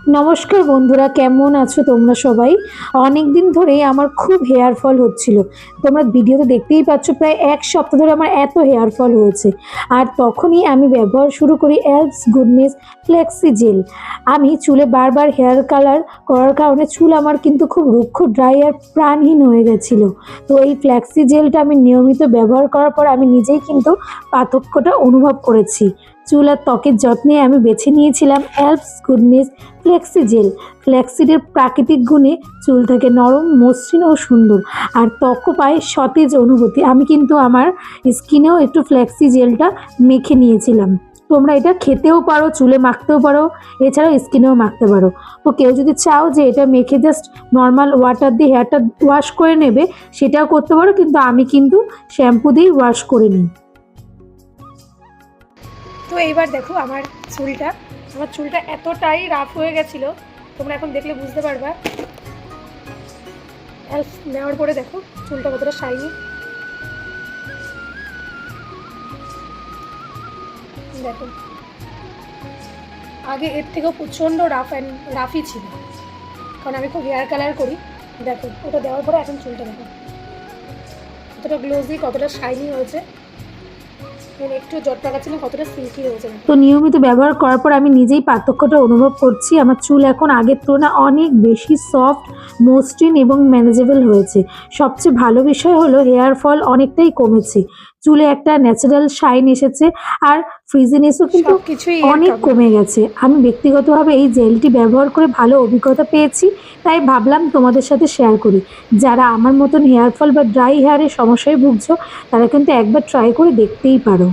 নমস্কার বন্ধুরা, কেমন আছো তোমরা সবাই? অনেক দিন ধরেই আমার খুব হেয়ার ফল হচ্ছিল। তোমরা ভিডিওতে দেখতেই পাচ্ছ, প্রায় এক সপ্তাহ ধরে আমার এত হেয়ার ফল হয়েছে। আর তখনই আমি ব্যবহার শুরু করি এলস গুডনেস ফ্লেক্সি জেল। আমি চুলে বারবার হেয়ার কালার করার কারণে চুল আমার কিন্তু খুব রুক্ষ, ড্রাই আর প্রাণহীন হয়ে গেছিলো। তো এই ফ্লেক্সি জেলটা আমি নিয়মিত ব্যবহার করার পর আমি নিজেই কিন্তু পার্থক্যটা অনুভব করেছি। চুল আর ত্বকের যত্নে আমি বেছে নিয়েছিলাম এলস গুডনেস ফ্লেক্সি জেল। ফ্ল্যাক্সিডের প্রাকৃতিক গুণে চুল থাকে নরম, মসৃণ ও সুন্দর, আর ত্বকও পায় সতেজ অনুভূতি। আমি কিন্তু আমার স্কিনেও একটু ফ্ল্যাক্সি জেলটা মেখে নিয়েছিলাম। তোমরা এটা খেতেও পারো, চুলে মাখতেও পারো, এছাড়াও স্কিনেও মাখতে পারো। তো কেউ যদি চাও যে এটা মেখে জাস্ট নর্মাল ওয়াটার দিয়ে হেয়ারটা ওয়াশ করে নেবে, সেটাও করতে পারো, কিন্তু আমি কিন্তু শ্যাম্পু দিয়েই ওয়াশ করে নিই। তো এইবার দেখো আমার চুলটা এতটাই রাফ হয়ে গেছিলো, তোমরা এখন দেখলে বুঝতে পারবা। এলস নেওয়ার পরে দেখো চুলটা কতটা শাইনি। দেখো আগে এর থেকেও প্রচণ্ড রাফই ছিল, কারণ আমি খুব হেয়ার কালার করি। দেখো ওটা দেওয়ার পরে এখন চুলটা দেখো কতটা গ্লোজি, কতটা শাইনি হয়েছে, একটু জট পাকাচ্ছে না, কতটা সিল্কি হয়েছে। তো নিয়মিত ব্যবহার করার পর আমি নিজেই পার্থক্যটা অনুভব করছি। আমার চুল এখন আগের তুলনায় অনেক বেশি সফট, মসৃণ এবং ম্যানেজেবল হয়েছে। সবচেয়ে ভালো বিষয় হলো হেয়ার ফল অনেকটাই কমেছে, চুলে একটা ন্যাচারাল শাইন এসেছে, আর ফ্রিজিনেসও কিন্তু অনেক কমে গেছে। আমি ব্যক্তিগতভাবে এই জেলটি ব্যবহার করে ভালো অভিজ্ঞতা পেয়েছি, তাই ভাবলাম তোমাদের সাথে শেয়ার করি। যারা আমার মতন হেয়ার ফল বা ড্রাই হেয়ারের সমস্যায় ভুগছো, তারা কিন্তু একবার ট্রাই করে দেখতেই পারো।